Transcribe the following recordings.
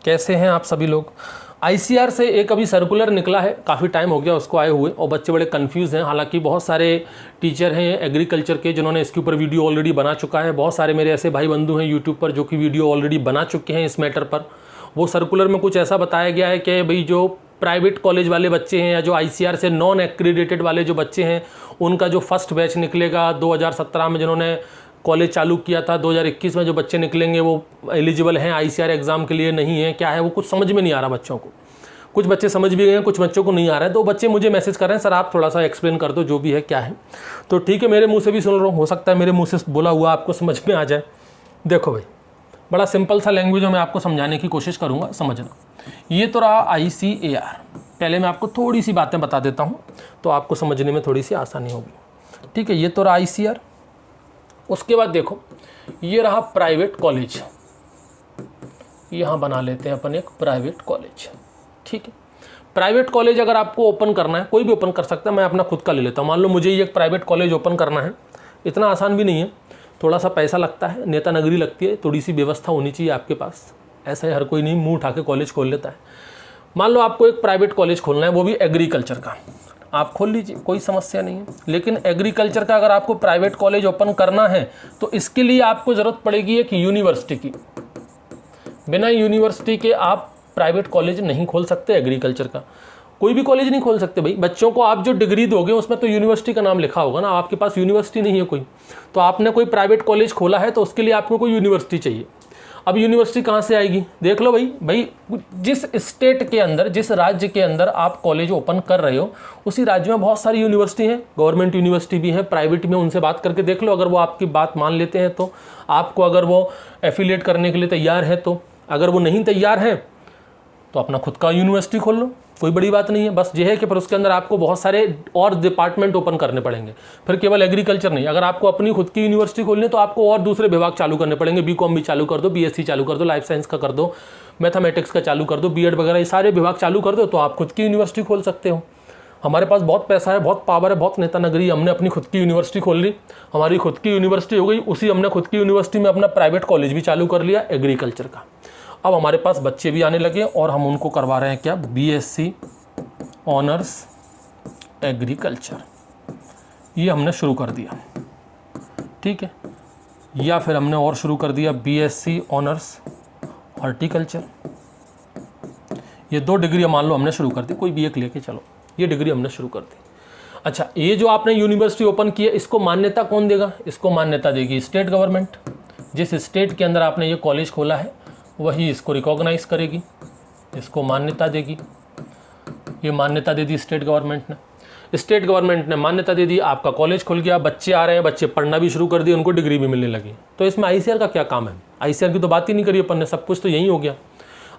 कैसे हैं आप सभी लोग। आईसीआर से एक अभी सर्कुलर निकला है, काफ़ी टाइम हो गया उसको आए हुए और बच्चे बड़े कंफ्यूज हैं। हालांकि बहुत सारे टीचर हैं एग्रीकल्चर के जिन्होंने इसके ऊपर वीडियो ऑलरेडी बना चुका है। बहुत सारे मेरे ऐसे भाई बंधु हैं यूट्यूब पर जो कि वीडियो ऑलरेडी बना चुके हैं इस मैटर पर। वो सर्कुलर में कुछ ऐसा बताया गया है कि भाई जो प्राइवेट कॉलेज वाले बच्चे हैं या जो आईसीआर से नॉन एक्रीडिटेड वाले जो बच्चे हैं उनका जो फर्स्ट बैच निकलेगा 2017 में जिन्होंने कॉलेज चालू किया था, 2021 में जो बच्चे निकलेंगे वो एलिजिबल हैं आईसीआर एग्ज़ाम के लिए, नहीं है क्या है वो कुछ समझ में नहीं आ रहा बच्चों को। कुछ बच्चे समझ भी गए हैं, कुछ बच्चों को नहीं आ रहा है। तो बच्चे मुझे मैसेज कर रहे हैं सर आप थोड़ा सा एक्सप्लेन कर दो जो भी है क्या है। तो ठीक है, मेरे मुंह से भी सुन रहा हूँ, हो सकता है मेरे मुंह से बोला हुआ आपको समझ में आ जाए। देखो भाई, बड़ा सिंपल सा लैंग्वेज में मैं आपको समझाने की कोशिश करूँगा, समझना। ये तो रहा आईसीएआर। पहले मैं आपको थोड़ी सी बातें बता देता हूँ तो आपको समझने में थोड़ी सी आसानी होगी। ठीक है, ये तो रहा आईसीआर। उसके बाद देखो ये रहा प्राइवेट कॉलेज। यहाँ बना लेते हैं अपन एक प्राइवेट कॉलेज। ठीक है, प्राइवेट कॉलेज अगर आपको ओपन करना है, कोई भी ओपन कर सकता है, मैं अपना खुद का ले लेता हूँ। मान लो मुझे ये एक प्राइवेट कॉलेज ओपन करना है, इतना आसान भी नहीं है, थोड़ा सा पैसा लगता है, नेता नगरी लगती है, थोड़ी सी व्यवस्था होनी चाहिए आपके पास। ऐसा ही हर कोई नहीं मुंह उठा के कॉलेज खोल लेता है। मान लो आपको एक प्राइवेट कॉलेज खोलना है, वो भी एग्रीकल्चर का, आप खोल लीजिए, कोई समस्या नहीं है। लेकिन एग्रीकल्चर का अगर आपको प्राइवेट कॉलेज ओपन करना है तो इसके लिए आपको ज़रूरत पड़ेगी एक यूनिवर्सिटी की। बिना यूनिवर्सिटी के आप प्राइवेट कॉलेज नहीं खोल सकते। एग्रीकल्चर का कोई भी कॉलेज नहीं खोल सकते भाई। बच्चों को आप जो डिग्री दोगे उसमें तो यूनिवर्सिटी का नाम लिखा होगा ना, आपके पास यूनिवर्सिटी नहीं है कोई, तो आपने कोई प्राइवेट कॉलेज खोला है तो उसके लिए आपको कोई यूनिवर्सिटी चाहिए। अब यूनिवर्सिटी कहाँ से आएगी, देख लो भाई जिस स्टेट के अंदर, जिस राज्य के अंदर आप कॉलेज ओपन कर रहे हो उसी राज्य में बहुत सारी यूनिवर्सिटी हैं। गवर्नमेंट यूनिवर्सिटी भी है, प्राइवेट में, उनसे बात करके देख लो। अगर वो आपकी बात मान लेते हैं तो आपको, अगर वो एफिलिएट करने के लिए तैयार है तो, अगर वो नहीं तैयार है तो अपना खुद का यूनिवर्सिटी खोल लो, कोई बड़ी बात नहीं है। बस ये है कि फिर उसके अंदर आपको बहुत सारे और डिपार्टमेंट ओपन करने पड़ेंगे, फिर केवल एग्रीकल्चर नहीं। अगर आपको अपनी खुद की यूनिवर्सिटी खोलनी है तो आपको और दूसरे विभाग चालू करने पड़ेंगे। बीकॉम भी चालू कर दो, बीएससी चालू कर दो, लाइफ साइंस का कर दो, मैथमेटिक्स का चालू कर दो, बीएड वगैरह, ये सारे विभाग चालू कर दो तो आप खुद की यूनिवर्सिटी खोल सकते हो। हमारे पास बहुत पैसा है, बहुत पावर है, बहुत नेता नगरी, हमने अपनी खुद की यूनिवर्सिटी खोल ली, हमारी खुद की यूनिवर्सिटी हो गई। उसी हमने खुद की यूनिवर्सिटी में अपना प्राइवेट कॉलेज भी चालू कर लिया एग्रीकल्चर का। अब हमारे पास बच्चे भी आने लगे और हम उनको करवा रहे हैं क्या, बीएससी ऑनर्स एग्रीकल्चर, ये हमने शुरू कर दिया। ठीक है, या फिर हमने और शुरू कर दिया बीएससी ऑनर्स हॉर्टिकल्चर। ये 2 डिग्री मान लो हमने शुरू कर दी, कोई भी एक लेके चलो, ये डिग्री हमने शुरू कर दी। अच्छा, ये जो आपने यूनिवर्सिटी ओपन की है इसको मान्यता कौन देगा, इसको मान्यता देगी स्टेट गवर्नमेंट। जिस स्टेट के अंदर आपने ये कॉलेज खोला है वही इसको रिकॉग्नाइज करेगी, इसको मान्यता देगी। ये मान्यता दे दी स्टेट गवर्नमेंट ने। स्टेट गवर्नमेंट ने मान्यता दे दी, आपका कॉलेज खुल गया, बच्चे आ रहे हैं, बच्चे पढ़ना भी शुरू कर दिए, उनको डिग्री भी मिलने लगी। तो इसमें आईसीआर का क्या काम है, आईसीआर की तो बात ही नहीं करी अपन ने, सब कुछ तो यही हो गया।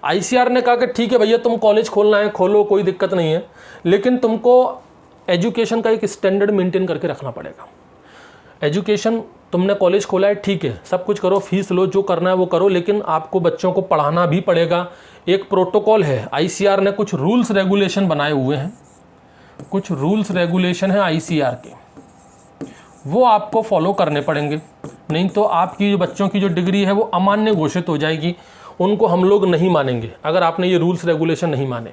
आईसीआर ने कहा कि ठीक है भैया तुम कॉलेज खोलना है खोलो, कोई दिक्कत नहीं है, लेकिन तुमको एजुकेशन का एक स्टैंडर्ड मेंटेन करके रखना पड़ेगा। एजुकेशन, तुमने कॉलेज खोला है ठीक है, सब कुछ करो, फीस लो, जो करना है वो करो, लेकिन आपको बच्चों को पढ़ाना भी पड़ेगा। एक प्रोटोकॉल है, आईसीआर ने कुछ रूल्स रेगुलेशन बनाए हुए हैं, कुछ रूल्स रेगुलेशन है आईसीआर के, वो आपको फॉलो करने पड़ेंगे, नहीं तो आपकी जो बच्चों की जो डिग्री है वो अमान्य घोषित हो जाएगी, उनको हम लोग नहीं मानेंगे अगर आपने ये रूल्स रेगुलेशन नहीं माने।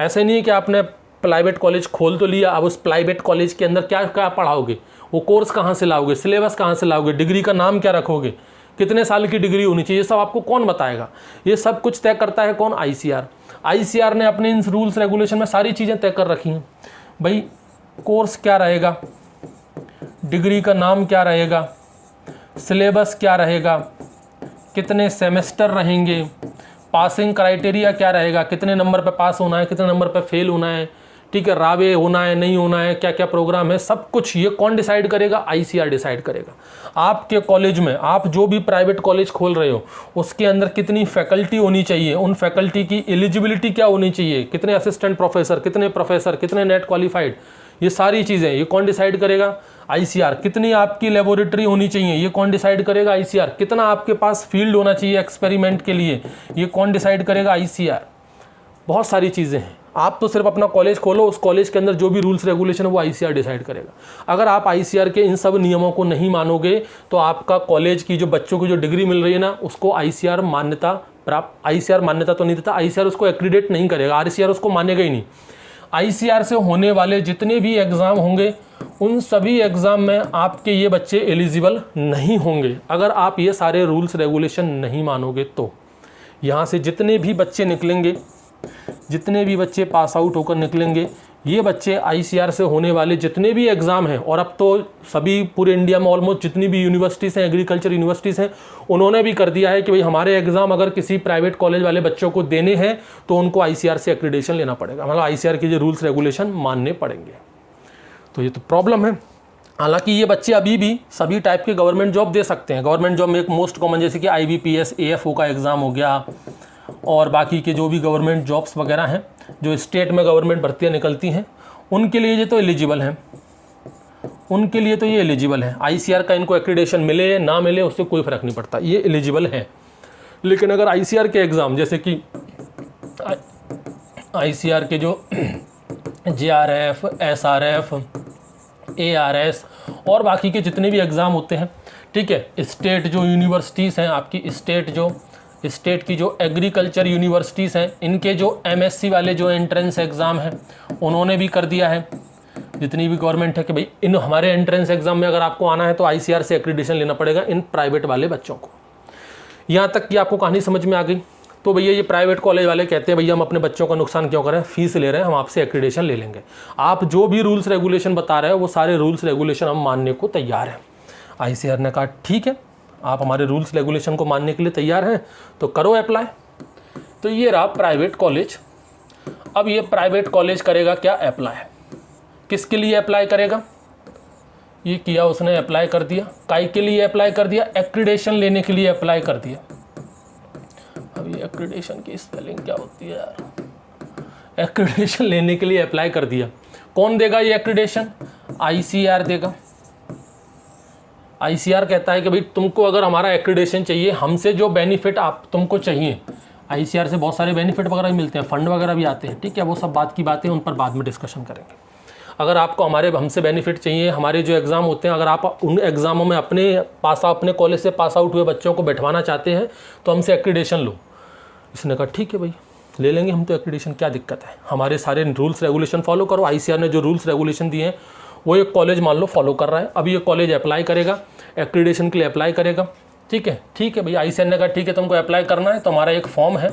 ऐसे नहीं है कि आपने प्राइवेट कॉलेज खोल तो लिया, अब उस प्राइवेट कॉलेज के अंदर क्या क्या पढ़ाओगे, वो कोर्स कहाँ से लाओगे, सिलेबस कहाँ से लाओगे, डिग्री का नाम क्या रखोगे, कितने साल की डिग्री होनी चाहिए, ये सब आपको कौन बताएगा। ये सब कुछ तय करता है कौन, आईसीआर। आईसीआर ने अपने इन रूल्स रेगुलेशन में सारी चीज़ें तय कर रखी हैं। भाई कोर्स क्या रहेगा, डिग्री का नाम क्या रहेगा, सिलेबस क्या रहेगा, कितने सेमेस्टर रहेंगे, पासिंग क्राइटेरिया क्या रहेगा, कितने नंबर पे पास होना है, कितने नंबर पे फेल होना है, ठीक है, रावे होना है नहीं होना है, क्या क्या प्रोग्राम है, सब कुछ ये कौन डिसाइड करेगा, आईसीआर डिसाइड करेगा। आपके कॉलेज में, आप जो भी प्राइवेट कॉलेज खोल रहे हो उसके अंदर कितनी फैकल्टी होनी चाहिए, उन फैकल्टी की एलिजिबिलिटी क्या होनी चाहिए, कितने असिस्टेंट प्रोफेसर, कितने प्रोफेसर, कितने नेट क्वालिफाइड, ये सारी चीज़ें ये कौन डिसाइड करेगा, आईसीआर। कितनी आपकी लेबोरेटरी होनी चाहिए, ये कौन डिसाइड करेगा, आईसीआर। कितना आपके पास फील्ड होना चाहिए एक्सपेरिमेंट के लिए, ये कौन डिसाइड करेगा, आईसीआर। बहुत सारी चीज़ें हैं। आप तो सिर्फ अपना कॉलेज खोलो, उस कॉलेज के अंदर जो भी रूल्स रेगुलेशन है वो ICR डिसाइड करेगा। अगर आप ICR के इन सब नियमों को नहीं मानोगे तो आपका कॉलेज की जो बच्चों को जो डिग्री मिल रही है ना, उसको ICR मान्यता प्राप्त, ICR मान्यता तो नहीं देता, ICR उसको एक्रीडेट नहीं करेगा, RCR उसको मानेगा ही नहीं। ICR से होने वाले जितने भी एग्ज़ाम होंगे उन सभी एग्ज़ाम में आपके ये बच्चे एलिजिबल नहीं होंगे, अगर आप ये सारे रूल्स रेगुलेशन नहीं मानोगे तो। यहाँ से जितने भी बच्चे निकलेंगे, जितने भी बच्चे पास आउट होकर निकलेंगे, ये बच्चे ICR से होने वाले जितने भी एग्ज़ाम हैं, और अब तो सभी पूरे इंडिया में ऑलमोस्ट जितनी भी यूनिवर्सिटीज़ हैं, एग्रीकल्चर यूनिवर्सिटीज़ हैं, उन्होंने भी कर दिया है कि भाई हमारे एग्ज़ाम अगर किसी प्राइवेट कॉलेज वाले बच्चों को देने हैं तो उनको ICR से एक्रीडेशन लेना पड़ेगा, मतलब ICR के जो रूल्स रेगुलेशन मानने पड़ेंगे। तो ये तो प्रॉब्लम है। हालांकि ये बच्चे अभी भी सभी टाइप के गवर्नमेंट जॉब दे सकते हैं। गवर्नमेंट जॉब में एक मोस्ट कॉमन जैसे कि IBPS AFO का एग्ज़ाम हो गया, और बाकी के जो भी गवर्नमेंट जॉब्स वगैरह हैं, जो स्टेट में गवर्नमेंट भर्तियाँ निकलती हैं, उनके लिए ये तो एलिजिबल हैं, उनके लिए तो ये एलिजिबल है। ICR का इनको एक्रीडेशन मिले ना मिले उससे कोई फ़र्क नहीं पड़ता, ये एलिजिबल है। लेकिन अगर ICR के एग्ज़ाम जैसे कि ICR के जो JRF, SRF, ARS और बाकी के जितने भी एग्ज़ाम होते हैं, ठीक है, स्टेट जो यूनिवर्सिटीज़ हैं आपकी, स्टेट की जो एग्रीकल्चर यूनिवर्सिटीज़ हैं, इनके जो MSc वाले जो एंट्रेंस एग्ज़ाम हैं उन्होंने भी कर दिया है, जितनी भी गवर्नमेंट है कि भाई इन हमारे एंट्रेंस एग्ज़ाम में अगर आपको आना है तो ICR से एक्रीडेशन लेना पड़ेगा इन प्राइवेट वाले बच्चों को। यहाँ तक कि आपको कहानी समझ में आ गई। तो भैया ये प्राइवेट कॉलेज वाले कहते हैं भैया हम अपने बच्चों का नुकसान क्यों करें, फीस ले रहे हैं, हम आपसे एक्रीडेशन ले लेंगे। आप जो भी रूल्स रेगुलेशन बता रहे हो वो सारे रूल्स रेगुलेशन हम मानने को तैयार हैं। ICR ने कहा ठीक है, आप हमारे रूल्स रेगुलेशन को मानने के लिए तैयार हैं तो करो अप्लाई। तो ये रहा प्राइवेट कॉलेज। अब ये प्राइवेट कॉलेज करेगा क्या, अप्लाई। किसके लिए अप्लाई करेगा, ये किया उसने, अप्लाई कर दिया। काई के लिए अप्लाई कर दिया, एक्रीडेशन लेने के लिए अप्लाई कर दिया। अब ये एक्रीडेशन की स्पेलिंग क्या होती है यार, एक्रीडेशन लेने के लिए अप्लाई कर दिया। कौन देगा ये एक्रीडेशन, ICR देगा। ICR कहता है कि भाई तुमको अगर हमारा एक्रीडेशन चाहिए, हमसे जो बेनिफिट आप तुमको चाहिए, ICR से बहुत सारे बेनिफिट वगैरह भी मिलते हैं, फंड वगैरह भी आते हैं, ठीक है, वो सब बात की बातें उन पर बाद में डिस्कशन करेंगे। अगर आपको हमसे बेनिफिट चाहिए, हमारे जो एग्ज़ाम होते हैं, अगर आप उन एग्ज़ामों में अपने कॉलेज से पास आउट हुए बच्चों को बैठवाना चाहते हैं तो हमसे एक्रीडेशन लो। इसने कहा ठीक है भाई ले लेंगे हम तो एक्रीडेशन, क्या दिक्कत है, हमारे सारे रूल्स रेगुलेशन फॉलो करो। ICR ने जो रूल्स रेगुलेशन दिए हैं वो एक कॉलेज मान लो फॉलो कर रहा है। अब ये कॉलेज अप्लाई करेगा, एक्रीडेशन के लिए अप्लाई करेगा, ठीक है भाई। ICR ने कहा ठीक है तुमको अप्लाई करना है तो हमारा एक फॉर्म है,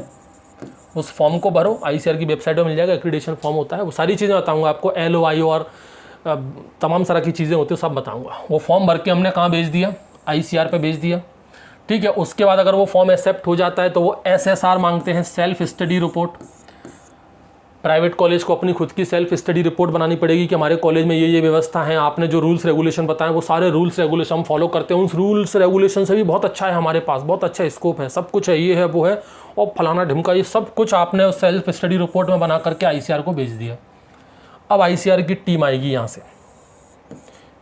उस फॉर्म को भरो, ICR की वेबसाइट में मिल जाएगा, एक्रीडेशन फॉर्म होता है, वो सारी चीज़ें बताऊंगा आपको, LOI और तमाम तरह की चीज़ें होती है सब बताऊंगा। वो फॉर्म भर के हमने कहाँ भेज दिया, ICR पे भेज दिया, ठीक है। उसके बाद अगर वो फॉर्म एक्सेप्ट हो जाता है तो वो SSR मांगते हैं, self study report. Private college को अपनी खुद की सेल्फ स्टडी रिपोर्ट बनानी पड़ेगी कि हमारे कॉलेज में ये व्यवस्था है, आपने जो रूल्स रेगुलेशन बताए वो सारे रूल्स रेगुलेशन हम फॉलो करते हैं, उन रूल्स रेगुलेशन से भी बहुत अच्छा है, हमारे पास बहुत अच्छा स्कोप है, सब कुछ है, ये है वो है, और फलाना ढिमका, ये सब कुछ आपने सेल्फ स्टडी रिपोर्ट में बना करके ICR को भेज दिया। अब ICR की टीम आएगी, यहाँ से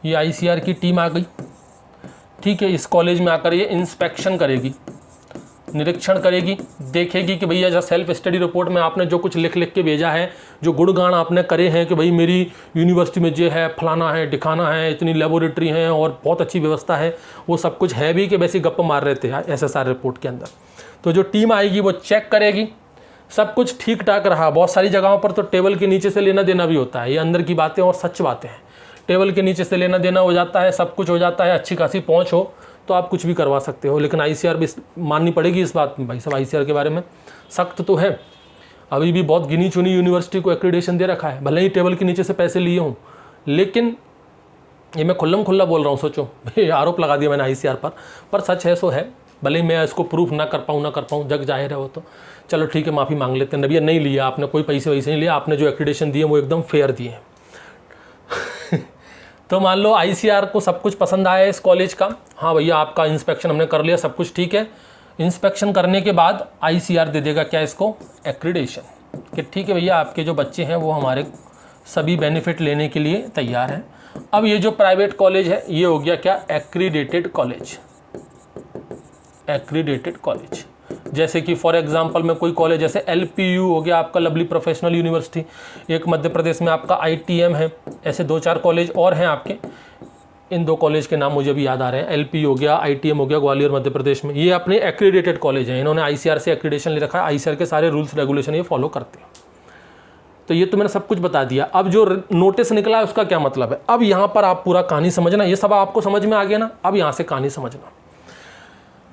ये ICR की टीम आ गई, ठीक है। इस कॉलेज में आकर ये इंस्पेक्शन करेगी, निरीक्षण करेगी, देखेगी कि भैया जो सेल्फ स्टडी रिपोर्ट में आपने जो कुछ लिख के भेजा है, जो गुणगान आपने करे हैं कि भाई मेरी यूनिवर्सिटी में ये है, फलाना है, दिखाना है, इतनी लेबोरेटरी हैं और बहुत अच्छी व्यवस्था है, वो सब कुछ है भी कि वैसे गप्प मार रहे थे SSR रिपोर्ट के अंदर। तो जो टीम आएगी वो चेक करेगी, सब कुछ ठीक ठाक रहा। बहुत सारी जगहों पर तो टेबल के नीचे से लेना देना भी होता है, ये अंदर की बातें और सच बातें हैं, टेबल के नीचे से लेना देना हो जाता है, सब कुछ हो जाता है, अच्छी खासी पहुँच हो तो आप कुछ भी करवा सकते हो। लेकिन ICR भी माननी पड़ेगी इस बात में, भाई सब ICR के बारे में सख्त तो है, अभी भी बहुत गिनी चुनी यूनिवर्सिटी को एक्रीडेशन दे रखा है, भले ही टेबल के नीचे से पैसे लिए हों, लेकिन ये मैं खुल्लम खुल्ला बोल रहा हूँ, सोचो आरोप लगा दिया मैंने ICR पर सच है सो है, भले ही मैं इसको प्रूफ ना कर पाऊँ, जग जाहिर है वो तो, चलो ठीक है माफ़ी मांग लेते हैं। नबिया नहीं लिया आपने, कोई पैसे वैसे नहीं लिया आपने, जो एक्रीडेशन दिए वो एकदम फेयर दिए हैं। तो मान लो ICR को सब कुछ पसंद आया है इस कॉलेज का, हाँ भैया आपका इंस्पेक्शन हमने कर लिया, सब कुछ ठीक है। इंस्पेक्शन करने के बाद ICR दे देगा क्या इसको, एक्रीडेशन, कि ठीक है भैया आपके जो बच्चे हैं वो हमारे सभी बेनिफिट लेने के लिए तैयार हैं। अब ये जो प्राइवेट कॉलेज है ये हो गया क्या, एक्रीडेटेड कॉलेज, एक्रीडेटेड कॉलेज। जैसे कि फॉर एग्जांपल में कोई कॉलेज जैसे LPU हो गया आपका, लवली प्रोफेशनल यूनिवर्सिटी, एक मध्य प्रदेश में आपका ITM है, ऐसे 2-4 कॉलेज और हैं आपके। इन 2 कॉलेज के नाम मुझे भी याद आ रहे हैं, LPU हो गया, ITM हो गया, ग्वालियर मध्य प्रदेश में। ये अपने एक्रीडेटेड कॉलेज हैं, इन्होंने ICAR से एक्रीडेशन ले रखा है, ICAR के सारे रूल्स रेगुलेशन ये फॉलो करते हैं। तो ये तो मैंने सब कुछ बता दिया। अब जो नोटिस निकला है उसका क्या मतलब है, अब यहाँ पर आप पूरा कहानी समझना। ये सब आपको समझ में आ गया ना, अब यहाँ से कहानी समझना।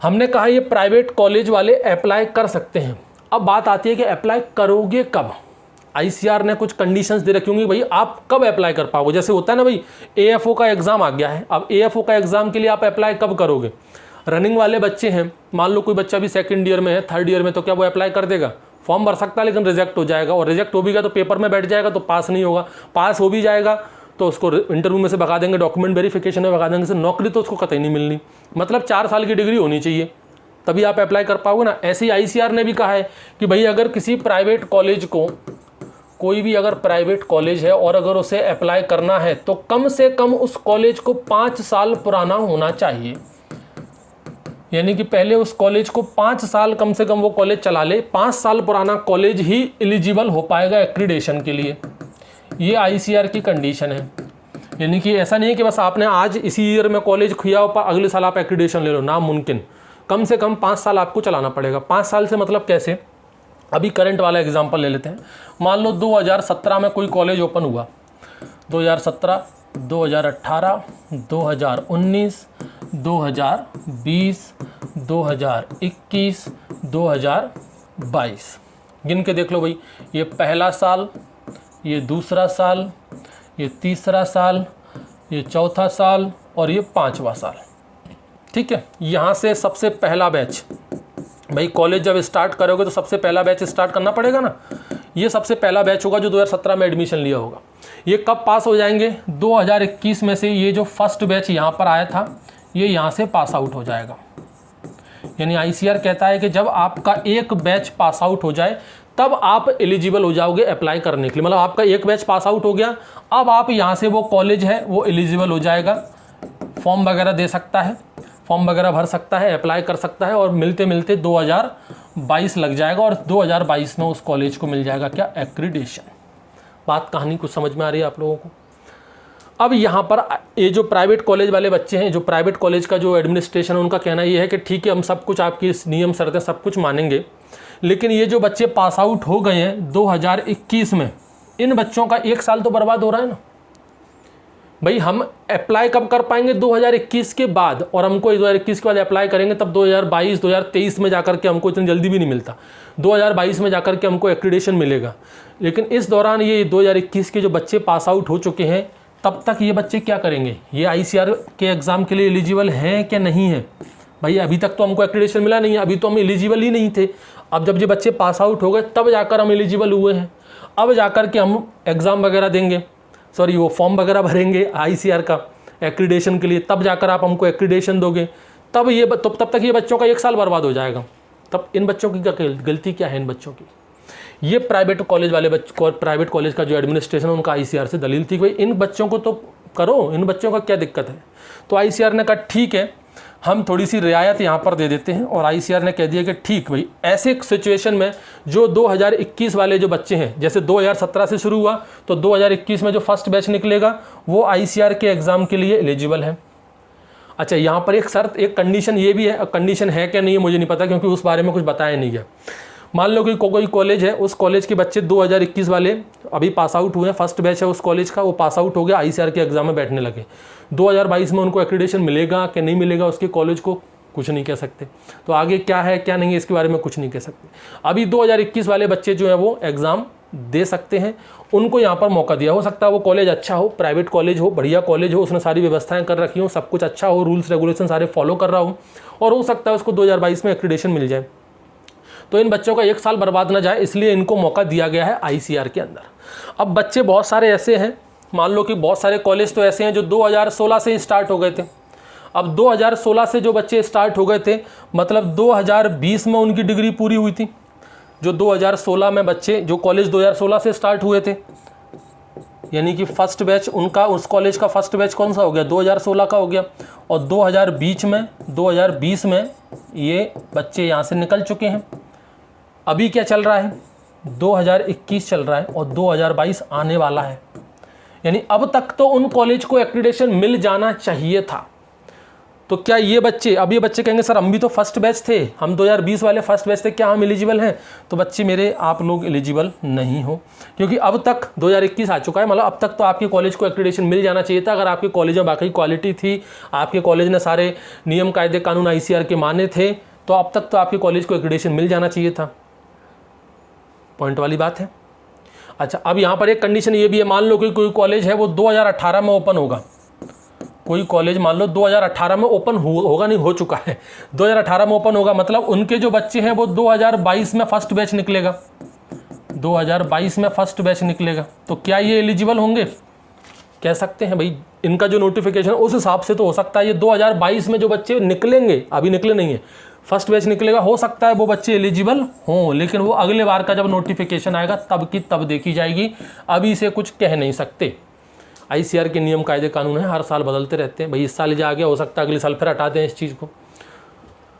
हमने कहा ये प्राइवेट कॉलेज वाले अप्लाई कर सकते हैं। अब बात आती है कि अप्लाई करोगे कब। ICAR ने कुछ कंडीशंस दे रखी होंगी, भाई आप कब अप्लाई कर पाओगे। जैसे होता है ना भाई, AFO का एग्ज़ाम आ गया है, अब AFO का एग्ज़ाम के लिए आप अप्लाई कब करोगे। रनिंग वाले बच्चे हैं, मान लो कोई बच्चा भी 2nd ईयर में है, 3rd ईयर में, तो क्या वो अप्लाई कर देगा, फॉर्म भर सकता है, लेकिन रिजेक्ट हो जाएगा, और रिजेक्ट हो भी गया तो पेपर में बैठ जाएगा, तो पास नहीं होगा। पास हो भी जाएगा तो उसको इंटरव्यू में से भगा देंगे, डॉक्यूमेंट वेरिफिकेशन में भगा देंगे, नौकरी तो उसको कतई नहीं मिलनी। मतलब 4 साल की डिग्री होनी चाहिए तभी आप अप्लाई कर पाओगे ना। ऐसे ही ICAR ने भी कहा है कि भाई अगर किसी प्राइवेट कॉलेज को, कोई भी अगर प्राइवेट कॉलेज है और अगर उसे अप्लाई करना है तो कम से कम उस कॉलेज को 5 साल पुराना होना चाहिए। यानी कि पहले उस कॉलेज को 5 साल कम से कम वो कॉलेज चला ले, 5 साल पुराना कॉलेज ही एलिजिबल हो पाएगा एक्रीडेशन के लिए। ये ICAR की कंडीशन है। यानी कि ऐसा नहीं है कि बस आपने आज इसी ईयर में कॉलेज किया हो, अगले साल आप एक्रीडेशन ले लो, नामुमकिन। कम से कम 5 साल आपको चलाना पड़ेगा। 5 साल से मतलब कैसे, अभी करंट वाला एग्जांपल ले लेते हैं। मान लो 2017 में कोई कॉलेज ओपन हुआ, 2017, 2018, 2019, 2020, 2021, 2022, गिन के देख लो भाई। ये पहला साल, ये दूसरा साल, ये तीसरा साल, ये चौथा साल और ये 5वां साल। ठीक है, यहाँ से सबसे पहला बैच, भाई कॉलेज जब स्टार्ट करोगे तो सबसे पहला बैच स्टार्ट करना पड़ेगा ना। ये सबसे पहला बैच होगा जो 2017 में एडमिशन लिया होगा। ये कब पास हो जाएंगे, 2021 में से ये जो फर्स्ट बैच यहाँ पर आया था ये यहाँ से पास आउट हो जाएगा। यानी ICAR कहता है कि जब आपका एक बैच पास आउट हो जाए तब आप एलिजिबल हो जाओगे अप्लाई करने के लिए। मतलब आपका एक बैच पास आउट हो गया, अब आप यहाँ से वो कॉलेज है वो एलिजिबल हो जाएगा, फॉर्म वगैरह दे सकता है, फॉर्म वगैरह भर सकता है, अप्लाई कर सकता है, और मिलते मिलते 2022 लग जाएगा और 2022 में उस कॉलेज को मिल जाएगा क्या, एक्रीडेशन। बात कहानी कुछ समझ में आ रही है आप लोगों को। अब यहाँ पर ये जो प्राइवेट कॉलेज वाले बच्चे हैं, जो प्राइवेट कॉलेज का जो एडमिनिस्ट्रेशन है, उनका कहना ये है कि ठीक है हम सब कुछ आपकी नियम शर्तें सब कुछ मानेंगे, लेकिन ये जो बच्चे पास आउट हो गए हैं 2021 में, इन बच्चों का 1 साल तो बर्बाद हो रहा है ना भाई। हम अप्लाई कब कर पाएंगे, 2021 के बाद, और हमको 2021 के बाद अप्लाई करेंगे तब 2022 2023 में जाकर के, हमको इतनी जल्दी भी नहीं मिलता, 2022 में जाकर के हमको एक्रीडेशन मिलेगा। लेकिन इस दौरान ये 2021 के जो बच्चे पास आउट हो चुके हैं, तब तक ये बच्चे क्या करेंगे, ये ICAR के एग्ज़ाम के लिए एलिजिबल हैं क्या नहीं है। भाई अभी तक तो हमको एक्रीडेशन मिला नहीं है, अभी तो हम एलिजिबल ही नहीं थे। अब जब ये बच्चे पास आउट हो गए तब जाकर हम एलिजिबल हुए हैं, अब जाकर के हम एग्ज़ाम वगैरह देंगे, सॉरी वो फॉर्म वगैरह भरेंगे ICAR का एक्रीडेशन के लिए, तब जाकर आप हमको एक्रीडेशन दोगे, तब ये तब तक ये बच्चों का 1 साल बर्बाद हो जाएगा। तब इन बच्चों की क्या गलती क्या है, इन बच्चों की। ये प्राइवेट कॉलेज वाले बच्चों, प्राइवेट कॉलेज का जो एडमिनिस्ट्रेशन है उनका ICAR से दलील थी कि भाई इन बच्चों को तो करो, इन बच्चों का क्या दिक्कत है। तो ICAR ने कहा ठीक है हम थोड़ी सी रियायत यहाँ पर दे देते हैं, और ICAR ने कह दिया कि ठीक भाई ऐसे सिचुएशन में जो 2021 वाले जो बच्चे हैं, जैसे 2017 से शुरू हुआ तो 2021 में जो फर्स्ट बैच निकलेगा वो ICAR के एग्ज़ाम के लिए एलिजिबल है। अच्छा, यहाँ पर एक शर्त, एक कंडीशन ये भी है, कंडीशन है क्या नहीं है मुझे नहीं पता क्योंकि उस बारे में कुछ बताया नहीं गया। मान लो कि कोई कॉलेज है, उस कॉलेज के बच्चे 2021 वाले अभी पास आउट हुए हैं, फर्स्ट बैच है उस कॉलेज का, वो पास आउट हो गया, ICAR के एग्ज़ाम में बैठने लगे। 2022 में उनको एक्रीडेशन मिलेगा कि नहीं मिलेगा उसके कॉलेज को कुछ नहीं कह सकते। तो आगे क्या है क्या नहीं है इसके बारे में कुछ नहीं कह सकते। अभी 2021 वाले बच्चे जो है वो एग्ज़ाम दे सकते हैं, उनको यहाँ पर मौका दिया। हो सकता है वो कॉलेज अच्छा हो, प्राइवेट कॉलेज हो, बढ़िया कॉलेज हो, उसने सारी व्यवस्थाएं कर रखी हो, सब कुछ अच्छा हो, रूल्स रेगुलेशन सारे फॉलो कर रहा हो, और हो सकता है उसको 2022 में एक्रीडेशन मिल जाए। तो इन बच्चों का 1 साल बर्बाद ना जाए इसलिए इनको मौका दिया गया है ICAR के अंदर। अब बच्चे बहुत सारे ऐसे हैं, मान लो कि बहुत सारे कॉलेज तो ऐसे हैं जो 2016 से स्टार्ट हो गए थे। अब 2016 से जो बच्चे स्टार्ट हो गए थे मतलब 2020 में उनकी डिग्री पूरी हुई थी। जो 2016 में बच्चे, जो कॉलेज 2016 से स्टार्ट हुए थे, यानी कि फर्स्ट बैच उनका, उस कॉलेज का फर्स्ट बैच कौन सा हो गया, 2016 का हो गया, और 2020 में ये बच्चे यहाँ से निकल चुके हैं। अभी क्या चल रहा है, 2021 चल रहा है और 2022 आने वाला है। यानी अब तक तो उन कॉलेज को एक्रीडेशन मिल जाना चाहिए था। तो क्या ये बच्चे, अब ये बच्चे कहेंगे सर हम भी तो फर्स्ट बैच थे, हम 2020 वाले फर्स्ट बैच थे, क्या हम एलिजिबल हैं? तो बच्चे मेरे, आप लोग एलिजिबल नहीं हो, क्योंकि अब तक 2021 आ चुका है, मतलब अब तक तो आपके कॉलेज को एक्रीडेशन मिल जाना चाहिए था। अगर आपके कॉलेज में बाकी क्वालिटी थी, आपके कॉलेज ने सारे नियम कायदे कानून ICAR के माने थे, तो अब तक तो आपके कॉलेज को एक्रीडेशन मिल जाना चाहिए था। पॉइंट वाली बात है। अच्छा, अब यहाँ पर एक कंडीशन ये भी है, मान लो कि कोई कॉलेज है वो 2018 में ओपन होगा, कोई कॉलेज मान लो 2018 में ओपन होगा, नहीं हो चुका है, 2018 में ओपन होगा, मतलब उनके जो बच्चे हैं वो 2022 में फर्स्ट बैच निकलेगा, 2022 में फर्स्ट बैच निकलेगा। तो क्या ये एलिजिबल होंगे? कह सकते हैं भाई, इनका जो नोटिफिकेशन उस हिसाब से तो हो सकता है ये 2022 में जो बच्चे निकलेंगे, अभी निकले नहीं है, फर्स्ट बैच निकलेगा, हो सकता है वो बच्चे एलिजिबल हों, लेकिन वो अगले बार का जब नोटिफिकेशन आएगा तब की तब देखी जाएगी, अभी से कुछ कह नहीं सकते। ICAR के नियम कायदे कानून है, हर साल बदलते रहते हैं भाई, इस साल जा गया, हो सकता है अगले साल फिर हटा दें इस चीज़ को।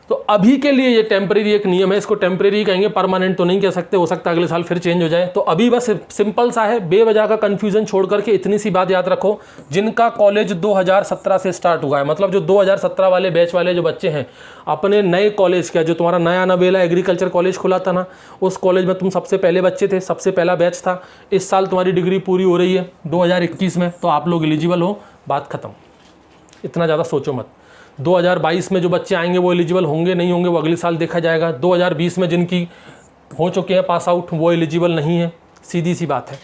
तो अभी के लिए ये टेम्परेरी एक नियम है, इसको टेम्परेरी कहेंगे, परमानेंट तो नहीं कह सकते, हो सकता है अगले साल फिर चेंज हो जाए। तो अभी बस सिंपल सा है, बेवजह का कन्फ्यूजन छोड़ करके इतनी सी बात याद रखो, जिनका कॉलेज 2017 से स्टार्ट हुआ है, मतलब जो 2017 वाले बैच वाले जो बच्चे हैं, अपने नए कॉलेज का, जो तुम्हारा नया नवेला एग्रीकल्चर कॉलेज खुला था ना, उस कॉलेज में तुम सबसे पहले बच्चे थे, सबसे पहला बैच था, इस साल तुम्हारी डिग्री पूरी हो रही है 2021 में, तो आप लोग एलिजिबल हो, बात खत्म। इतना ज़्यादा सोचो मत। 2022 में जो बच्चे आएंगे वो एलिजिबल होंगे नहीं होंगे वो अगले साल देखा जाएगा। 2020 में जिनकी हो चुके हैं पास आउट वो एलिजिबल नहीं है, सीधी सी बात है।